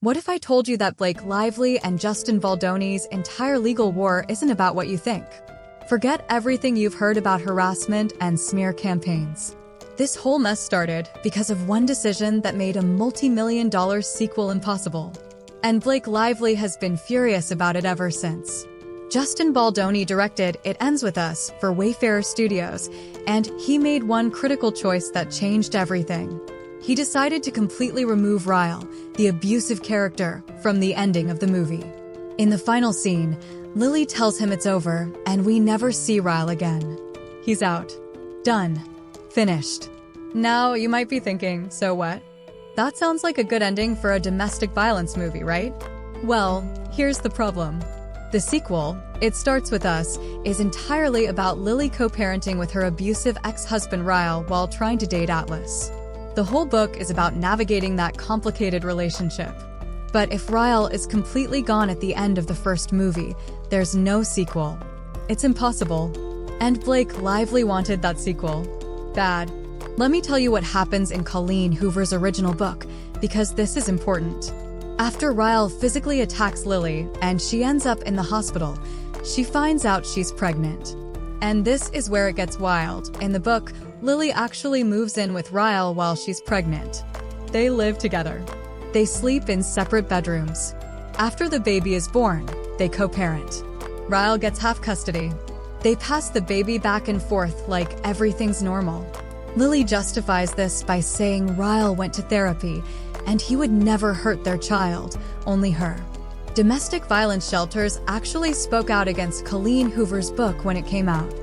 What if I told you that Blake Lively and Justin Baldoni's entire legal war isn't about what you think? Forget everything you've heard about harassment and smear campaigns. This whole mess started because of one decision that made a multi-million-dollar sequel impossible. And Blake Lively has been furious about it ever since. Justin Baldoni directed It Ends With Us for Wayfarer Studios, and he made one critical choice that changed everything. He decided to completely remove Ryle, the abusive character, from the ending of the movie. In the final scene, Lily tells him it's over, and we never see Ryle again. He's out. Done. Finished. Now, you might be thinking, so what? That sounds like a good ending for a domestic violence movie, right? Well, here's the problem. The sequel, It Starts With Us, is entirely about Lily co-parenting with her abusive ex-husband Ryle while trying to date Atlas. The whole book is about navigating that complicated relationship. But if Ryle is completely gone at the end of the first movie, there's no sequel. It's impossible. And Blake Lively wanted that sequel. Bad. Let me tell you what happens in Colleen Hoover's original book, because this is important. After Ryle physically attacks Lily and she ends up in the hospital, she finds out she's pregnant. And this is where it gets wild. In the book, Lily actually moves in with Ryle while she's pregnant. They live together. They sleep in separate bedrooms. After the baby is born, they co-parent. Ryle gets half custody. They pass the baby back and forth like everything's normal. Lily justifies this by saying Ryle went to therapy and he would never hurt their child, only her. Domestic violence shelters actually spoke out against Colleen Hoover's book when it came out.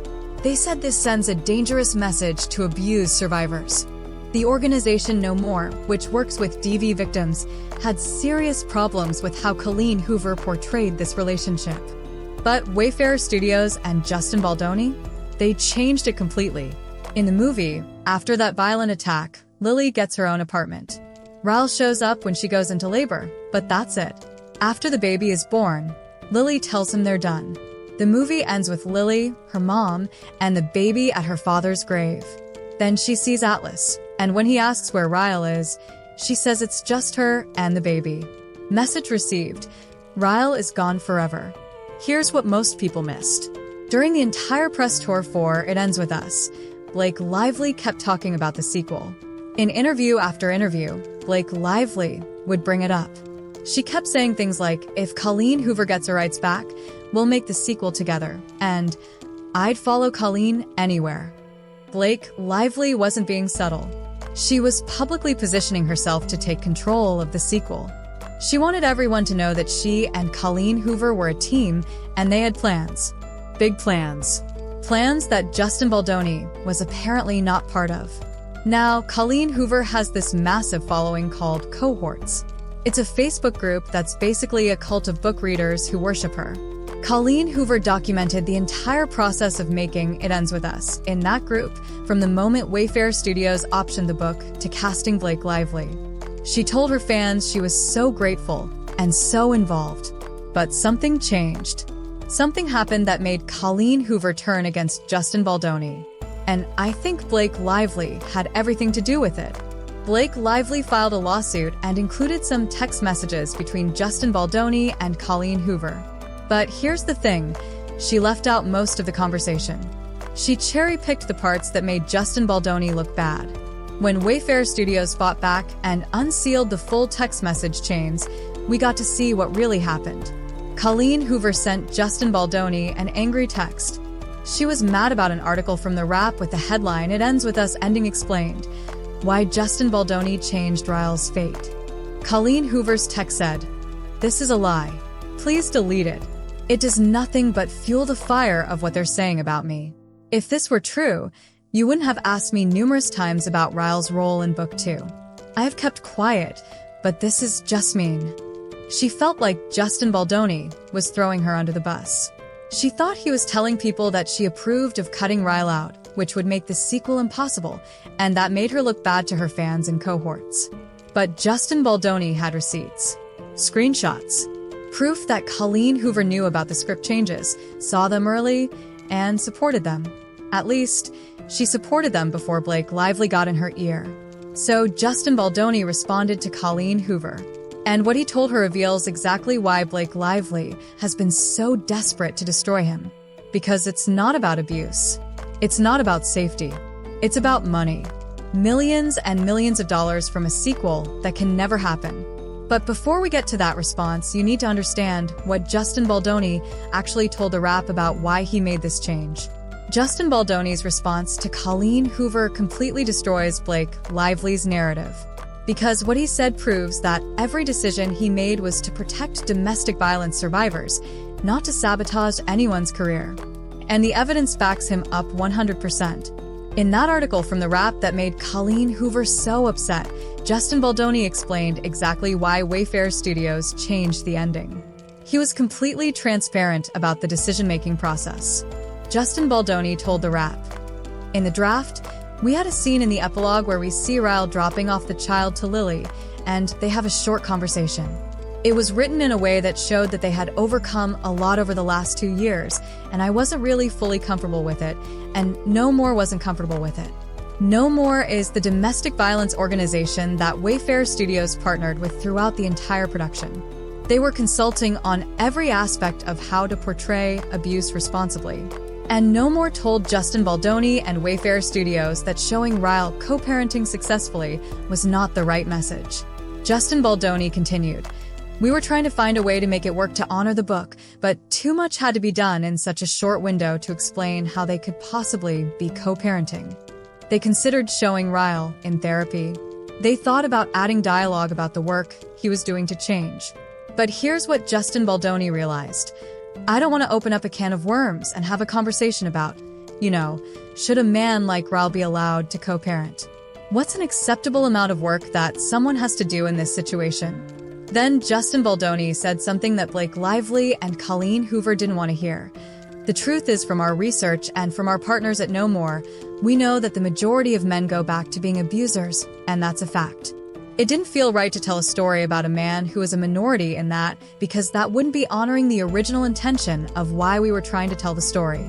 They said this sends a dangerous message to abuse survivors. The organization No More, which works with DV victims, had serious problems with how Colleen Hoover portrayed this relationship. But Wayfarer Studios and Justin Baldoni? They changed it completely. In the movie, after that violent attack, Lily gets her own apartment. Ryle shows up when she goes into labor, but that's it. After the baby is born, Lily tells him they're done. The movie ends with Lily, her mom, and the baby at her father's grave. Then she sees Atlas, and when he asks where Ryle is, she says it's just her and the baby. Message received. Ryle is gone forever. Here's what most people missed. During the entire press tour for It Ends With Us, Blake Lively kept talking about the sequel. In interview after interview, Blake Lively would bring it up. She kept saying things like, if Colleen Hoover gets her rights back, we'll make the sequel together, and I'd follow Colleen anywhere. Blake Lively wasn't being subtle. She was publicly positioning herself to take control of the sequel. She wanted everyone to know that she and Colleen Hoover were a team, and they had plans. Big plans. Plans that Justin Baldoni was apparently not part of. Now, Colleen Hoover has this massive following called Cohorts. It's a Facebook group that's basically a cult of book readers who worship her. Colleen Hoover documented the entire process of making It Ends With Us in that group, from the moment Wayfarer Studios optioned the book to casting Blake Lively. She told her fans she was so grateful and so involved. But something changed. Something happened that made Colleen Hoover turn against Justin Baldoni. And I think Blake Lively had everything to do with it. Blake Lively filed a lawsuit and included some text messages between Justin Baldoni and Colleen Hoover. But here's the thing, she left out most of the conversation. She cherry-picked the parts that made Justin Baldoni look bad. When Wayfarer Studios fought back and unsealed the full text message chains, we got to see what really happened. Colleen Hoover sent Justin Baldoni an angry text. She was mad about an article from The Wrap with the headline, It Ends With Us ending explained, why Justin Baldoni changed Ryle's fate. Colleen Hoover's text said, this is a lie. Please delete it. It does nothing but fuel the fire of what they're saying about me. If this were true, you wouldn't have asked me numerous times about Ryle's role in Book 2. I have kept quiet, but this is just mean. She felt like Justin Baldoni was throwing her under the bus. She thought he was telling people that she approved of cutting Ryle out, which would make the sequel impossible, and that made her look bad to her fans and cohorts. But Justin Baldoni had receipts, screenshots, proof that Colleen Hoover knew about the script changes, saw them early, and supported them. At least, she supported them before Blake Lively got in her ear. So Justin Baldoni responded to Colleen Hoover. And what he told her reveals exactly why Blake Lively has been so desperate to destroy him. Because it's not about abuse. It's not about safety. It's about money. Millions and millions of dollars from a sequel that can never happen. But before we get to that response, you need to understand what Justin Baldoni actually told the Wrap about why he made this change. Justin Baldoni's response to Colleen Hoover completely destroys Blake Lively's narrative. Because what he said proves that every decision he made was to protect domestic violence survivors, not to sabotage anyone's career. And the evidence backs him up 100%. In that article from The Wrap that made Colleen Hoover so upset, Justin Baldoni explained exactly why Wayfarer Studios changed the ending. He was completely transparent about the decision-making process. Justin Baldoni told The Wrap, "In the draft, we had a scene in the epilogue where we see Ryle dropping off the child to Lily, and they have a short conversation. It was written in a way that showed that they had overcome a lot over the last 2 years, and I wasn't really fully comfortable with it, and No More wasn't comfortable with it." No More is the domestic violence organization that Wayfarer Studios partnered with throughout the entire production. They were consulting on every aspect of how to portray abuse responsibly. And No More told Justin Baldoni and Wayfarer Studios that showing Ryle co-parenting successfully was not the right message. Justin Baldoni continued, "We were trying to find a way to make it work to honor the book, but too much had to be done in such a short window to explain how they could possibly be co-parenting. They considered showing Ryle in therapy. They thought about adding dialogue about the work he was doing to change. But here's what Justin Baldoni realized. I don't want to open up a can of worms and have a conversation about, should a man like Ryle be allowed to co-parent? What's an acceptable amount of work that someone has to do in this situation?" Then Justin Baldoni said something that Blake Lively and Colleen Hoover didn't want to hear. "The truth is, from our research and from our partners at No More, we know that the majority of men go back to being abusers, and that's a fact. It didn't feel right to tell a story about a man who is a minority in that, because that wouldn't be honoring the original intention of why we were trying to tell the story."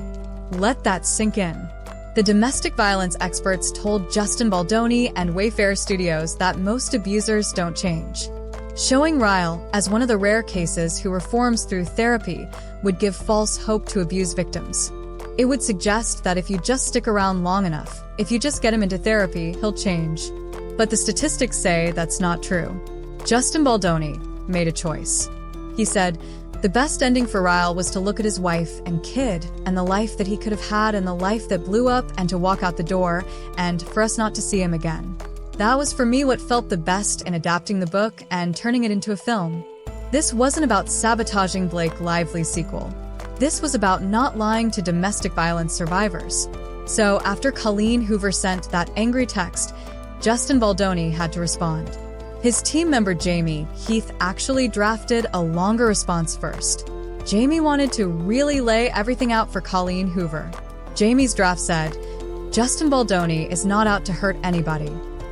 Let that sink in. The domestic violence experts told Justin Baldoni and Wayfarer Studios that most abusers don't change. Showing Ryle as one of the rare cases who reforms through therapy would give false hope to abuse victims. It would suggest that if you just stick around long enough, if you just get him into therapy, he'll change. But the statistics say that's not true. Justin Baldoni made a choice. He said, "The best ending for Ryle was to look at his wife and kid and the life that he could have had and the life that blew up and to walk out the door and for us not to see him again. That was for me what felt the best in adapting the book and turning it into a film. This wasn't about sabotaging Blake Lively's sequel. This was about not lying to domestic violence survivors." So after Colleen Hoover sent that angry text, Justin Baldoni had to respond. His team member Jamie Heath actually drafted a longer response first. Jamie wanted to really lay everything out for Colleen Hoover. Jamie's draft said, "Justin Baldoni is not out to hurt anybody.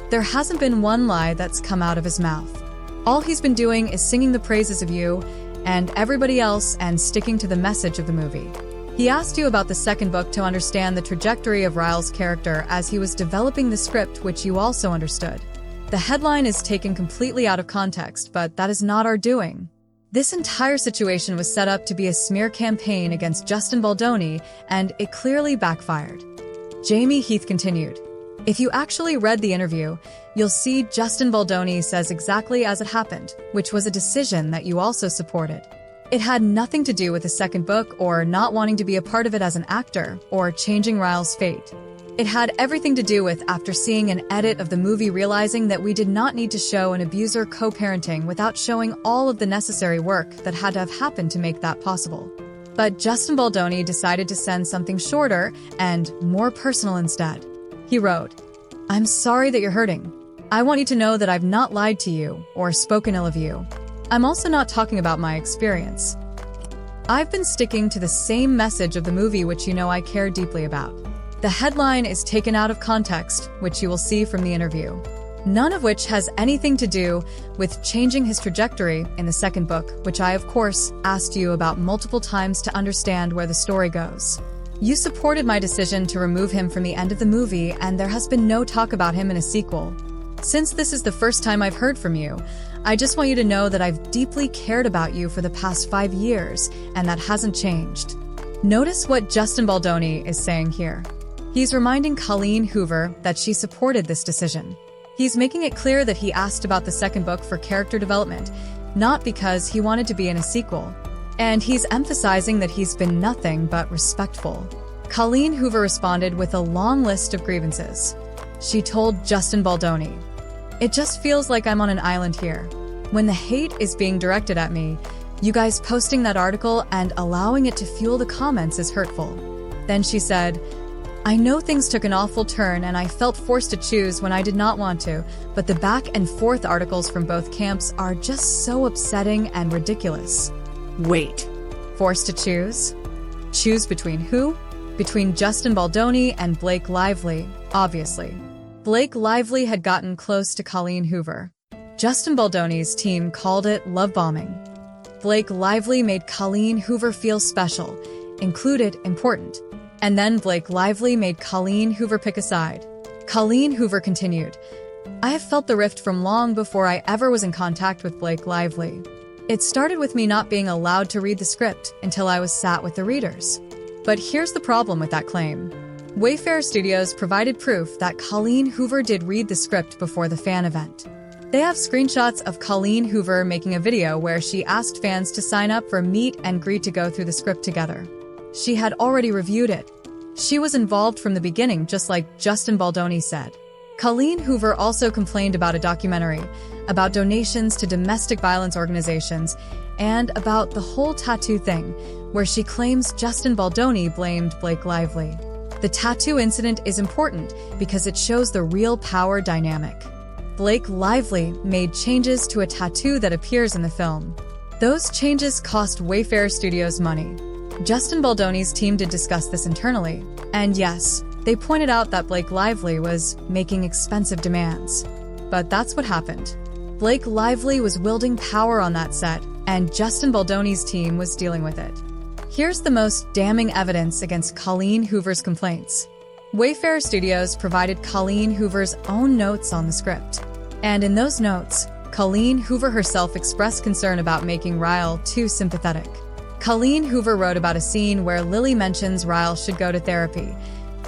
There hasn't been one lie that's come out of his mouth. All he's been doing is singing the praises of you and everybody else and sticking to the message of the movie. He asked you about the second book to understand the trajectory of Ryle's character as he was developing the script, which you also understood. The headline is taken completely out of context, but that is not our doing. This entire situation was set up to be a smear campaign against Justin Baldoni, and it clearly backfired." Jamie Heath continued, "If you actually read the interview, you'll see Justin Baldoni says exactly as it happened, which was a decision that you also supported. It had nothing to do with the second book or not wanting to be a part of it as an actor or changing Ryle's fate. It had everything to do with, after seeing an edit of the movie, realizing that we did not need to show an abuser co-parenting without showing all of the necessary work that had to have happened to make that possible. But Justin Baldoni decided to send something shorter and more personal instead. He wrote, "I'm sorry that you're hurting. I want you to know that I've not lied to you or spoken ill of you. I'm also not talking about my experience. I've been sticking to the same message of the movie, which you know I care deeply about. The headline is taken out of context, which you will see from the interview. None of which has anything to do with changing his trajectory in the second book, which I, of course, asked you about multiple times to understand where the story goes. You supported my decision to remove him from the end of the movie, and there has been no talk about him in a sequel. Since this is the first time I've heard from you, I just want you to know that I've deeply cared about you for the past 5 years, and that hasn't changed. Notice what Justin Baldoni is saying here. He's reminding Colleen Hoover that she supported this decision. He's making it clear that he asked about the second book for character development, not because he wanted to be in a sequel. And he's emphasizing that he's been nothing but respectful. Colleen Hoover responded with a long list of grievances. She told Justin Baldoni, "It just feels like I'm on an island here. When the hate is being directed at me, you guys posting that article and allowing it to fuel the comments is hurtful." Then she said, "I know things took an awful turn and I felt forced to choose when I did not want to, but the back and forth articles from both camps are just so upsetting and ridiculous." Wait. Forced to choose? Choose between who? Between Justin Baldoni and Blake Lively, obviously. Blake Lively had gotten close to Colleen Hoover. Justin Baldoni's team called it love bombing. Blake Lively made Colleen Hoover feel special, included, important. And then Blake Lively made Colleen Hoover pick a side. Colleen Hoover continued, "I have felt the rift from long before I ever was in contact with Blake Lively. It started with me not being allowed to read the script until I was sat with the readers." But here's the problem with that claim. Wayfarer Studios provided proof that Colleen Hoover did read the script before the fan event. They have screenshots of Colleen Hoover making a video where she asked fans to sign up for meet and greet to go through the script together. She had already reviewed it. She was involved from the beginning, just like Justin Baldoni said. Colleen Hoover also complained about a documentary, about donations to domestic violence organizations, and about the whole tattoo thing, where she claims Justin Baldoni blamed Blake Lively. The tattoo incident is important because it shows the real power dynamic. Blake Lively made changes to a tattoo that appears in the film. Those changes cost Wayfarer Studios money. Justin Baldoni's team did discuss this internally, and yes, they pointed out that Blake Lively was making expensive demands. But that's what happened. Blake Lively was wielding power on that set, and Justin Baldoni's team was dealing with it. Here's the most damning evidence against Colleen Hoover's complaints. Wayfarer Studios provided Colleen Hoover's own notes on the script. And in those notes, Colleen Hoover herself expressed concern about making Ryle too sympathetic. Colleen Hoover wrote about a scene where Lily mentions Ryle should go to therapy.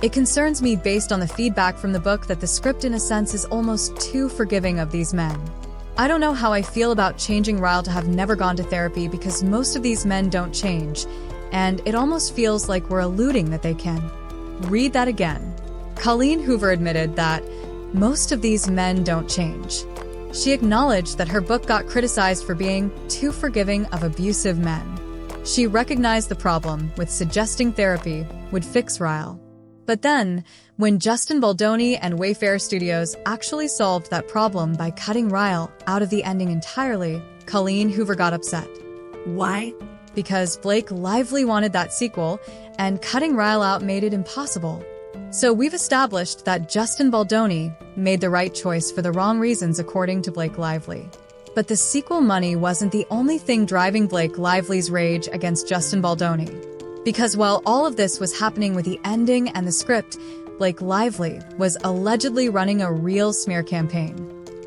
"It concerns me based on the feedback from the book that the script in a sense is almost too forgiving of these men. I don't know how I feel about changing Ryle to have never gone to therapy because most of these men don't change, and it almost feels like we're alluding that they can." Read that again. Colleen Hoover admitted that most of these men don't change. She acknowledged that her book got criticized for being too forgiving of abusive men. She recognized the problem with suggesting therapy would fix Ryle. But then, when Justin Baldoni and Wayfarer Studios actually solved that problem by cutting Ryle out of the ending entirely, Colleen Hoover got upset. Why? Because Blake Lively wanted that sequel, and cutting Ryle out made it impossible. So we've established that Justin Baldoni made the right choice for the wrong reasons according to Blake Lively. But the sequel money wasn't the only thing driving Blake Lively's rage against Justin Baldoni. Because while all of this was happening with the ending and the script, Blake Lively was allegedly running a real smear campaign.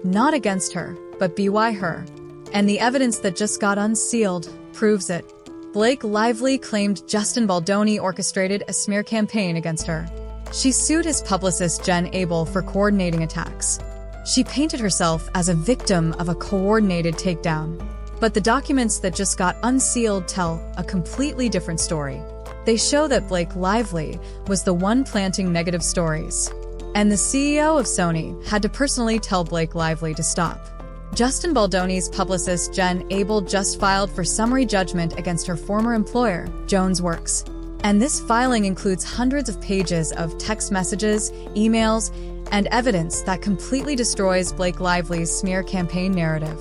Not against her, but by her. And the evidence that just got unsealed proves it. Blake Lively claimed Justin Baldoni orchestrated a smear campaign against her. She sued his publicist Jen Abel for coordinating attacks. She painted herself as a victim of a coordinated takedown. But the documents that just got unsealed tell a completely different story. They show that Blake Lively was the one planting negative stories. And the CEO of Sony had to personally tell Blake Lively to stop. Justin Baldoni's publicist Jen Abel just filed for summary judgment against her former employer, Jones Works. And this filing includes hundreds of pages of text messages, emails, and evidence that completely destroys Blake Lively's smear campaign narrative.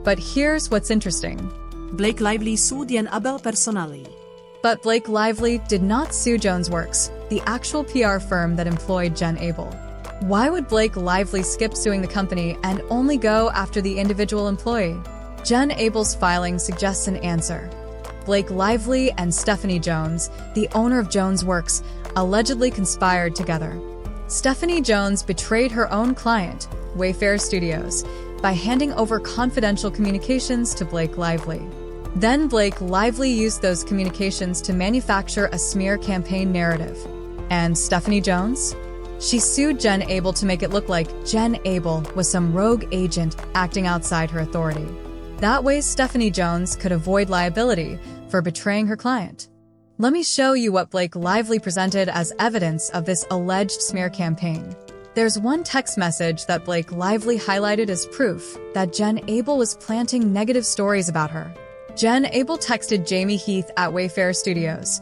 But here's what's interesting. Blake Lively sued Jen Abel personally. But Blake Lively did not sue Jones Works, the actual PR firm that employed Jen Abel. Why would Blake Lively skip suing the company and only go after the individual employee? Jen Abel's filing suggests an answer. Blake Lively and Stephanie Jones, the owner of Jones Works, allegedly conspired together. Stephanie Jones betrayed her own client, Wayfarer Studios, by handing over confidential communications to Blake Lively. Then Blake Lively used those communications to manufacture a smear campaign narrative. And Stephanie Jones? She sued Jen Abel to make it look like Jen Abel was some rogue agent acting outside her authority. That way, Stephanie Jones could avoid liability for betraying her client. Let me show you what Blake Lively presented as evidence of this alleged smear campaign. There's one text message that Blake Lively highlighted as proof that Jen Abel was planting negative stories about her. Jen Abel texted Jamie Heath at Wayfarer Studios,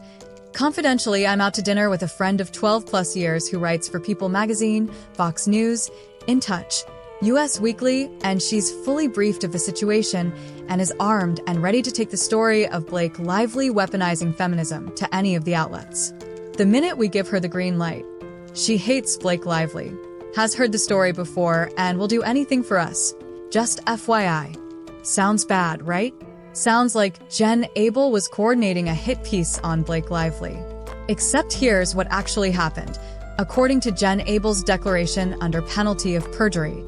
"Confidentially, I'm out to dinner with a friend of 12-plus years who writes for People magazine, Fox News, In Touch, US Weekly, and she's fully briefed of the situation and is armed and ready to take the story of Blake Lively weaponizing feminism to any of the outlets. The minute we give her the green light, she hates Blake Lively, has heard the story before, and will do anything for us. Just FYI. Sounds bad, right? Sounds like Jen Abel was coordinating a hit piece on Blake Lively. Except here's what actually happened. According to Jen Abel's declaration under penalty of perjury,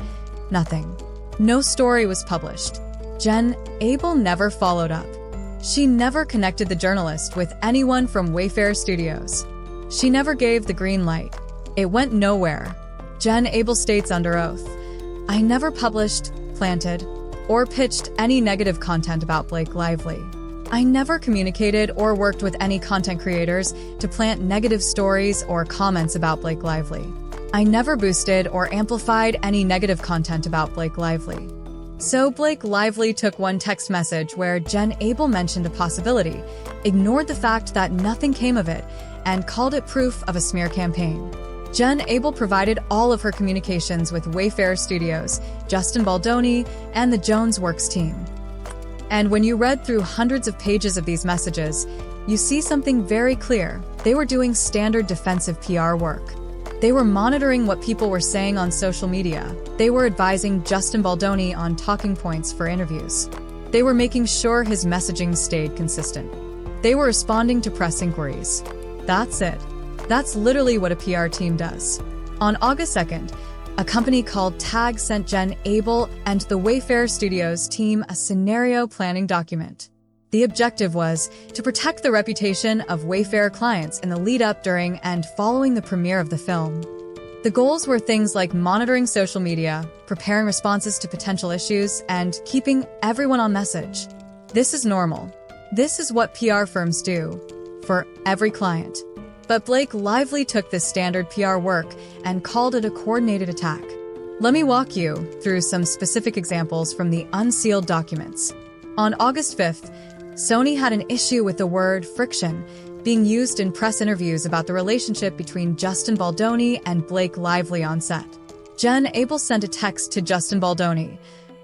nothing. No story was published. Jen Abel never followed up. She never connected the journalist with anyone from Wayfarer Studios. She never gave the green light. It went nowhere. Jen Abel states under oath, "I never published, planted, or pitched any negative content about Blake Lively. I never communicated or worked with any content creators to plant negative stories or comments about Blake Lively. I never boosted or amplified any negative content about Blake Lively." So Blake Lively took one text message where Jen Abel mentioned a possibility, ignored the fact that nothing came of it, and called it proof of a smear campaign. Jen Abel provided all of her communications with Wayfarer Studios, Justin Baldoni, and the Jones Works team. And when you read through hundreds of pages of these messages, you see something very clear. They were doing standard defensive PR work. They were monitoring what people were saying on social media. They were advising Justin Baldoni on talking points for interviews. They were making sure his messaging stayed consistent. They were responding to press inquiries. That's it. That's literally what a PR team does. On August 2nd, a company called Tag sent Jen Abel and the Wayfarer Studios team a scenario planning document. The objective was to protect the reputation of Wayfarer clients in the lead-up, during, and following the premiere of the film. The goals were things like monitoring social media, preparing responses to potential issues, and keeping everyone on message. This is normal. This is what PR firms do for every client. But Blake Lively took this standard PR work and called it a coordinated attack. Let me walk you through some specific examples from the Unsealed documents. On August 5th, Sony had an issue with the word friction being used in press interviews about the relationship between Justin Baldoni and Blake Lively on set. Jen Abel sent a text to Justin Baldoni.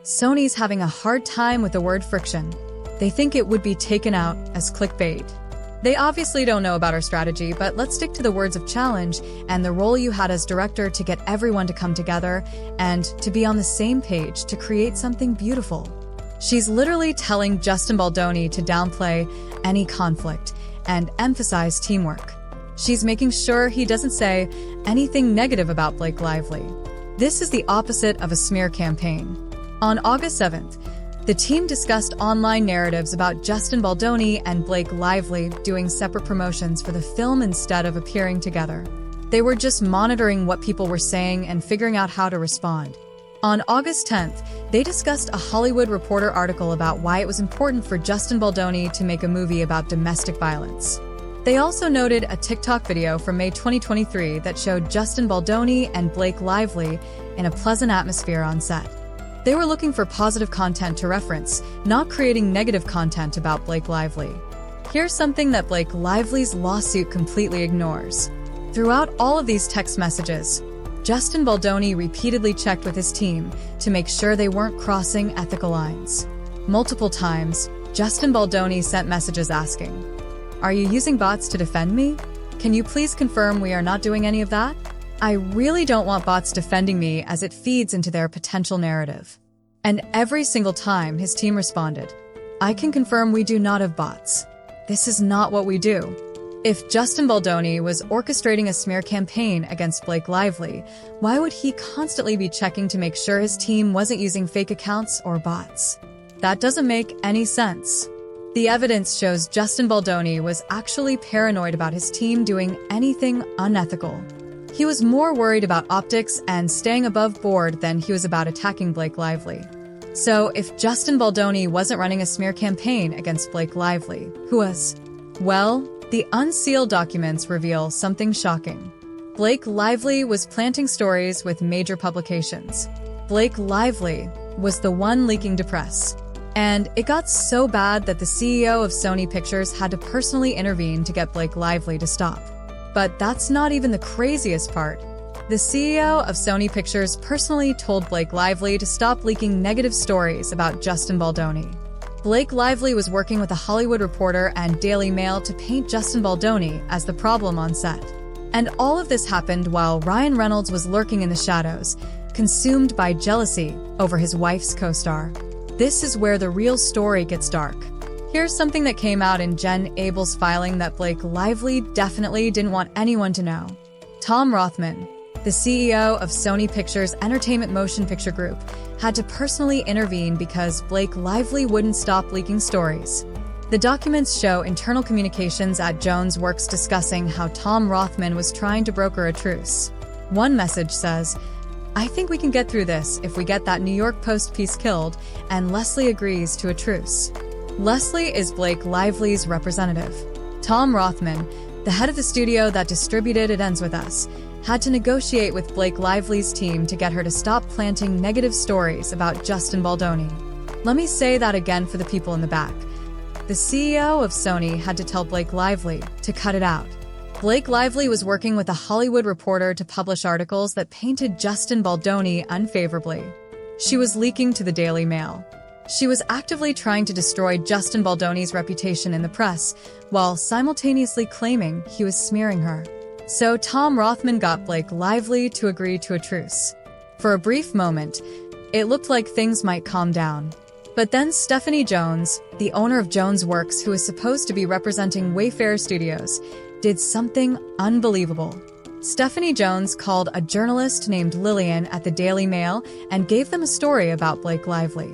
"Sony's having a hard time with the word friction. They think it would be taken out as clickbait. They obviously don't know about our strategy, but let's stick to the words of challenge and the role you had as director to get everyone to come together and to be on the same page to create something beautiful." She's literally telling Justin Baldoni to downplay any conflict and emphasize teamwork. She's making sure he doesn't say anything negative about Blake Lively. This is the opposite of a smear campaign. On August 7th, the team discussed online narratives about Justin Baldoni and Blake Lively doing separate promotions for the film instead of appearing together. They were just monitoring what people were saying and figuring out how to respond. On August 10th, they discussed a Hollywood Reporter article about why it was important for Justin Baldoni to make a movie about domestic violence. They also noted a TikTok video from May 2023 that showed Justin Baldoni and Blake Lively in a pleasant atmosphere on set. They were looking for positive content to reference, not creating negative content about Blake Lively. Here's something that Blake Lively's lawsuit completely ignores. Throughout all of these text messages, Justin Baldoni repeatedly checked with his team to make sure they weren't crossing ethical lines. Multiple times, Justin Baldoni sent messages asking, "Are you using bots to defend me? Can you please confirm we are not doing any of that? I really don't want bots defending me, as it feeds into their potential narrative." And every single time his team responded, "I can confirm we do not have bots. This is not what we do." If Justin Baldoni was orchestrating a smear campaign against Blake Lively, why would he constantly be checking to make sure his team wasn't using fake accounts or bots? That doesn't make any sense. The evidence shows Justin Baldoni was actually paranoid about his team doing anything unethical. He was more worried about optics and staying above board than he was about attacking Blake Lively. So if Justin Baldoni wasn't running a smear campaign against Blake Lively, who was? Well, the Unsealed documents reveal something shocking. Blake Lively was planting stories with major publications. Blake Lively was the one leaking to press. And it got so bad that the CEO of Sony Pictures had to personally intervene to get Blake Lively to stop. But that's not even the craziest part. The CEO of Sony Pictures personally told Blake Lively to stop leaking negative stories about Justin Baldoni. Blake Lively was working with a Hollywood Reporter and Daily Mail to paint Justin Baldoni as the problem on set. And all of this happened while Ryan Reynolds was lurking in the shadows, consumed by jealousy over his wife's co-star. This is where the real story gets dark. Here's something that came out in Jen Abel's filing that Blake Lively definitely didn't want anyone to know. Tom Rothman, the CEO of Sony Pictures Entertainment Motion Picture Group, had to personally intervene because Blake Lively wouldn't stop leaking stories. The documents show internal communications at Jones Works discussing how Tom Rothman was trying to broker a truce. One message says, "I think we can get through this if we get that New York Post piece killed and Leslie agrees to a truce." Leslie is Blake Lively's representative. Tom Rothman, the head of the studio that distributed It Ends With Us, had to negotiate with Blake Lively's team to get her to stop planting negative stories about Justin Baldoni. Let me say that again for the people in the back. The CEO of Sony had to tell Blake Lively to cut it out. Blake Lively was working with a Hollywood Reporter to publish articles that painted Justin Baldoni unfavorably. She was leaking to the Daily Mail. She was actively trying to destroy Justin Baldoni's reputation in the press, while simultaneously claiming he was smearing her. So Tom Rothman got Blake Lively to agree to a truce. For a brief moment, it looked like things might calm down. But then Stephanie Jones, the owner of Jones Works, who is supposed to be representing Wayfarer Studios, did something unbelievable. Stephanie Jones called a journalist named Lillian at the Daily Mail and gave them a story about Blake Lively.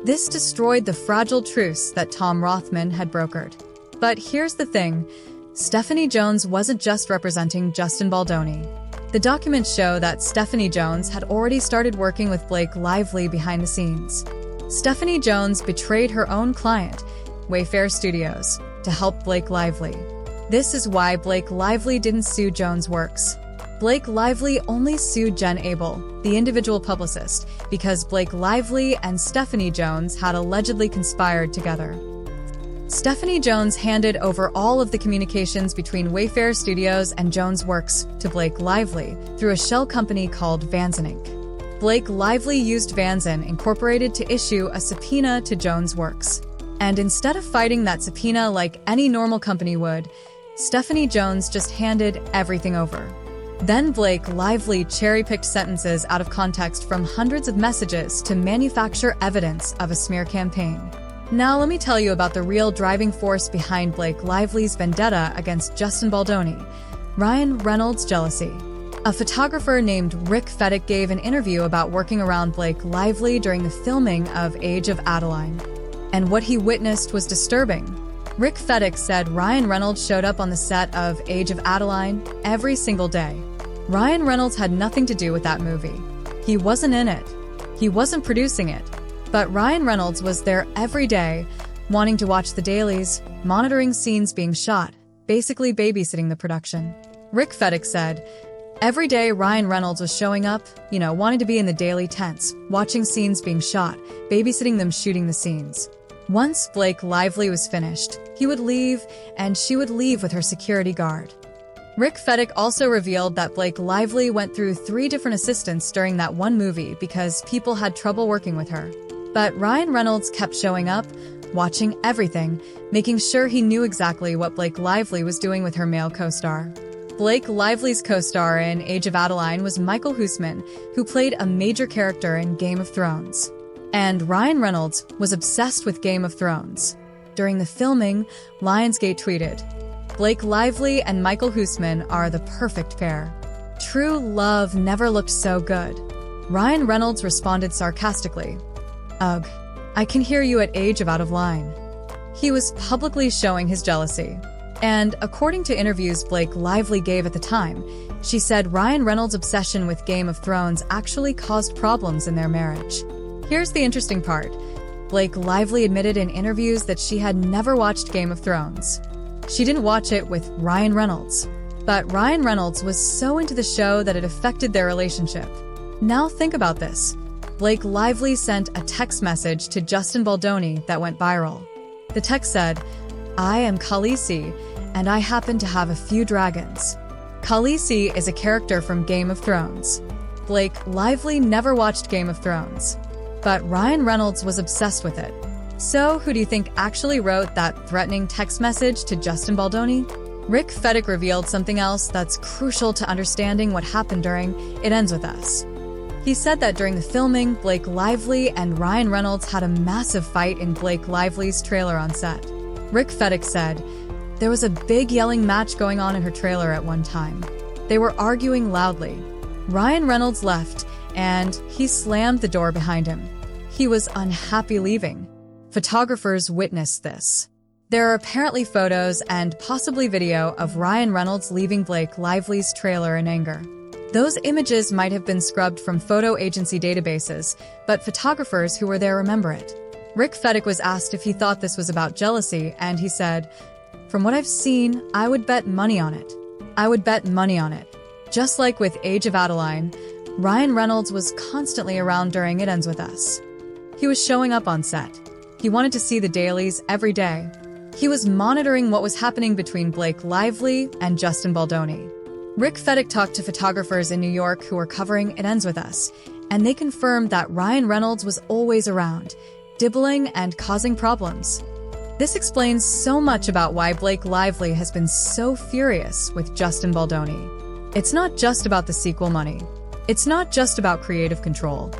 This destroyed the fragile truce that Tom Rothman had brokered. But here's the thing. Stephanie Jones wasn't just representing Justin Baldoni. The documents show that Stephanie Jones had already started working with Blake Lively behind the scenes. Stephanie Jones betrayed her own client, Wayfarer Studios, to help Blake Lively. This is why Blake Lively didn't sue Jones Works. Blake Lively only sued Jen Abel, the individual publicist, because Blake Lively and Stephanie Jones had allegedly conspired together. Stephanie Jones handed over all of the communications between Wayfarer Studios and Jones Works to Blake Lively through a shell company called Vanzon Inc. Blake Lively used Vanzon Incorporated to issue a subpoena to Jones Works. And instead of fighting that subpoena like any normal company would, Stephanie Jones just handed everything over. Then Blake Lively cherry-picked sentences out of context from hundreds of messages to manufacture evidence of a smear campaign. Now let me tell you about the real driving force behind Blake Lively's vendetta against Justin Baldoni, Ryan Reynolds' jealousy. A photographer named Rick Feddick gave an interview about working around Blake Lively during the filming of Age of Adeline. And what he witnessed was disturbing. Rick Feddick said Ryan Reynolds showed up on the set of Age of Adeline every single day. Ryan Reynolds had nothing to do with that movie. He wasn't in it. He wasn't producing it. But Ryan Reynolds was there every day, wanting to watch the dailies, monitoring scenes being shot, basically babysitting the production. Rick Feddick said, every day Ryan Reynolds was showing up, wanting to be in the daily tents, watching scenes being shot, babysitting them shooting the scenes. Once Blake Lively was finished, he would leave, and she would leave with her security guard. Rick Feddick also revealed that Blake Lively went through 3 different assistants during that one movie because people had trouble working with her. But Ryan Reynolds kept showing up, watching everything, making sure he knew exactly what Blake Lively was doing with her male co-star. Blake Lively's co-star in Age of Adeline was Michael Huisman, who played a major character in Game of Thrones. And Ryan Reynolds was obsessed with Game of Thrones. During the filming, Lionsgate tweeted, Blake Lively and Michael Huisman are the perfect pair. True love never looked so good. Ryan Reynolds responded sarcastically, "Ugh, I can hear you at age of out of line." He was publicly showing his jealousy. And according to interviews Blake Lively gave at the time, she said Ryan Reynolds' obsession with Game of Thrones actually caused problems in their marriage. Here's the interesting part. Blake Lively admitted in interviews that she had never watched Game of Thrones. She didn't watch it with Ryan Reynolds. But Ryan Reynolds was so into the show that it affected their relationship. Now think about this. Blake Lively sent a text message to Justin Baldoni that went viral. The text said, "I am Khaleesi, and I happen to have a few dragons." Khaleesi is a character from Game of Thrones. Blake Lively never watched Game of Thrones, but Ryan Reynolds was obsessed with it. So who do you think actually wrote that threatening text message to Justin Baldoni? Rick Fedek revealed something else that's crucial to understanding what happened during It Ends With Us. He said that during the filming, Blake Lively and Ryan Reynolds had a massive fight in Blake Lively's trailer on set. Rick Fedek said, "There was a big yelling match going on in her trailer at one time. They were arguing loudly. Ryan Reynolds left, and he slammed the door behind him. He was unhappy leaving." Photographers witnessed this. There are apparently photos and possibly video of Ryan Reynolds leaving Blake Lively's trailer in anger. Those images might have been scrubbed from photo agency databases, but photographers who were there remember it. Rick Fedek was asked if he thought this was about jealousy, and he said, "From what I've seen, I would bet money on it. I would bet money on it." Just like with Age of Adeline, Ryan Reynolds was constantly around during It Ends With Us. He was showing up on set. He wanted to see the dailies every day. He was monitoring what was happening between Blake Lively and Justin Baldoni. Rick Fedek talked to photographers in New York who were covering It Ends With Us, and they confirmed that Ryan Reynolds was always around, dibbling and causing problems. This explains so much about why Blake Lively has been so furious with Justin Baldoni. It's not just about the sequel money. It's not just about creative control.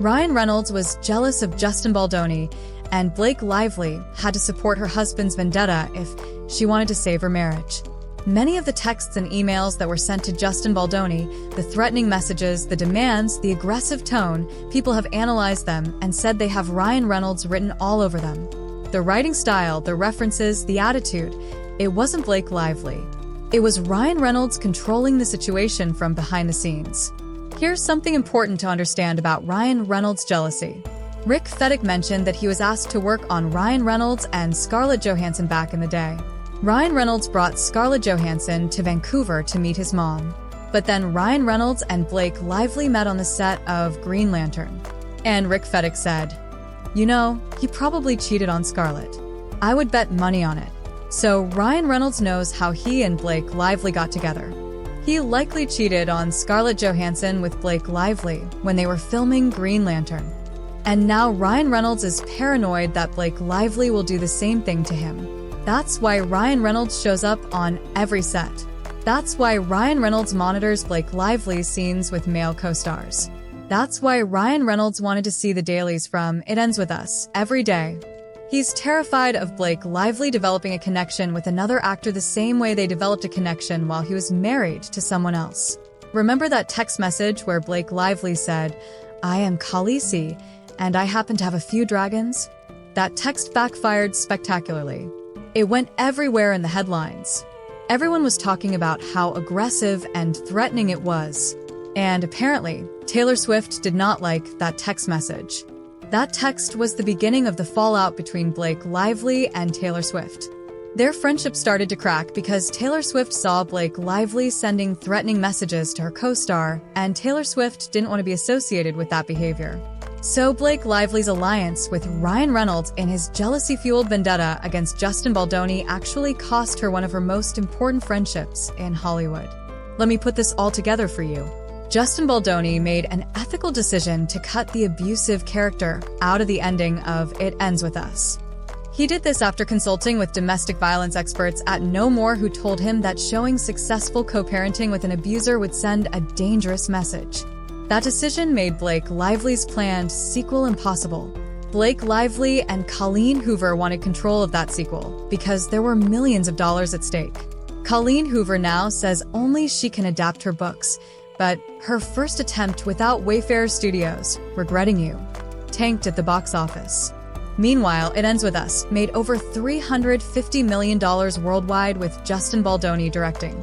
Ryan Reynolds was jealous of Justin Baldoni, and Blake Lively had to support her husband's vendetta if she wanted to save her marriage. Many of the texts and emails that were sent to Justin Baldoni, the threatening messages, the demands, the aggressive tone, people have analyzed them and said they have Ryan Reynolds written all over them. The writing style, the references, the attitude, it wasn't Blake Lively. It was Ryan Reynolds controlling the situation from behind the scenes. Here's something important to understand about Ryan Reynolds' jealousy. Rick Fedek mentioned that he was asked to work on Ryan Reynolds and Scarlett Johansson back in the day. Ryan Reynolds brought Scarlett Johansson to Vancouver to meet his mom. But then Ryan Reynolds and Blake Lively met on the set of Green Lantern. And Rick Fedek said, "You know, he probably cheated on Scarlett. I would bet money on it." So Ryan Reynolds knows how he and Blake Lively got together. He likely cheated on Scarlett Johansson with Blake Lively when they were filming Green Lantern. And now Ryan Reynolds is paranoid that Blake Lively will do the same thing to him. That's why Ryan Reynolds shows up on every set. That's why Ryan Reynolds monitors Blake Lively's scenes with male co-stars. That's why Ryan Reynolds wanted to see the dailies from It Ends With Us every day. He's terrified of Blake Lively developing a connection with another actor the same way they developed a connection while he was married to someone else. Remember that text message where Blake Lively said, "I am Khaleesi, and I happen to have a few dragons"? That text backfired spectacularly. It went everywhere in the headlines. Everyone was talking about how aggressive and threatening it was. And apparently, Taylor Swift did not like that text message. That text was the beginning of the fallout between Blake Lively and Taylor Swift. Their friendship started to crack because Taylor Swift saw Blake Lively sending threatening messages to her co-star, and Taylor Swift didn't want to be associated with that behavior. So Blake Lively's alliance with Ryan Reynolds in his jealousy-fueled vendetta against Justin Baldoni actually cost her one of her most important friendships in Hollywood. Let me put this all together for you. Justin Baldoni made an ethical decision to cut the abusive character out of the ending of It Ends With Us. He did this after consulting with domestic violence experts at No More, who told him that showing successful co-parenting with an abuser would send a dangerous message. That decision made Blake Lively's planned sequel impossible. Blake Lively and Colleen Hoover wanted control of that sequel because there were millions of dollars at stake. Colleen Hoover now says only she can adapt her books, but her first attempt without Wayfarer Studios, Regretting You, tanked at the box office. Meanwhile, It Ends With Us made over $350 million worldwide with Justin Baldoni directing.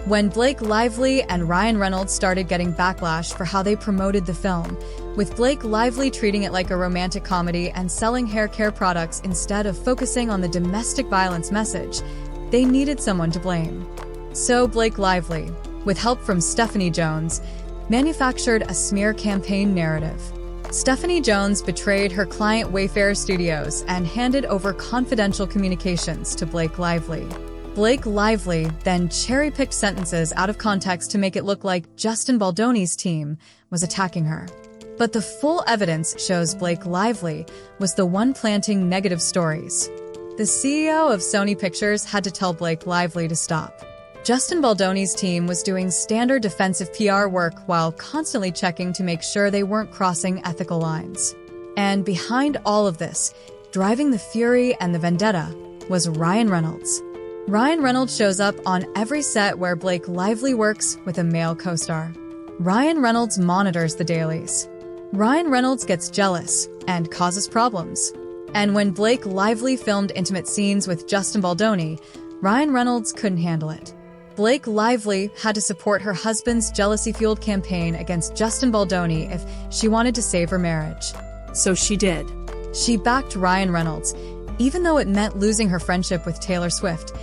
When Blake Lively and Ryan Reynolds started getting backlash for how they promoted the film, with Blake Lively treating it like a romantic comedy and selling hair care products instead of focusing on the domestic violence message, they needed someone to blame. So Blake Lively, with help from Stephanie Jones, manufactured a smear campaign narrative. Stephanie Jones betrayed her client Wayfarer Studios and handed over confidential communications to Blake Lively. Blake Lively then cherry-picked sentences out of context to make it look like Justin Baldoni's team was attacking her. But the full evidence shows Blake Lively was the one planting negative stories. The CEO of Sony Pictures had to tell Blake Lively to stop. Justin Baldoni's team was doing standard defensive PR work while constantly checking to make sure they weren't crossing ethical lines. And behind all of this, driving the fury and the vendetta, was Ryan Reynolds. Ryan Reynolds shows up on every set where Blake Lively works with a male co-star. Ryan Reynolds monitors the dailies. Ryan Reynolds gets jealous and causes problems. And when Blake Lively filmed intimate scenes with Justin Baldoni, Ryan Reynolds couldn't handle it. Blake Lively had to support her husband's jealousy-fueled campaign against Justin Baldoni if she wanted to save her marriage. So she did. She backed Ryan Reynolds, even though it meant losing her friendship with Taylor Swift,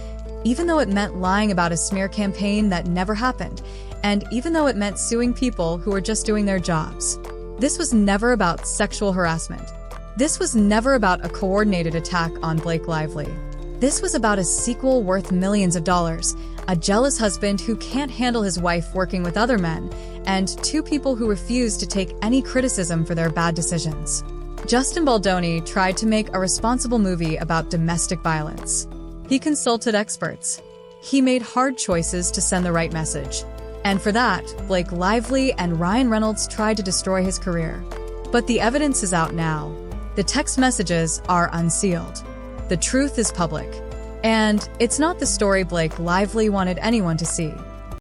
even though it meant lying about a smear campaign that never happened, and even though it meant suing people who were just doing their jobs. This was never about sexual harassment. This was never about a coordinated attack on Blake Lively. This was about a sequel worth millions of dollars, a jealous husband who can't handle his wife working with other men, and two people who refuse to take any criticism for their bad decisions. Justin Baldoni tried to make a responsible movie about domestic violence. He consulted experts. He made hard choices to send the right message. And for that, Blake Lively and Ryan Reynolds tried to destroy his career. But the evidence is out now. The text messages are unsealed. The truth is public. And it's not the story Blake Lively wanted anyone to see.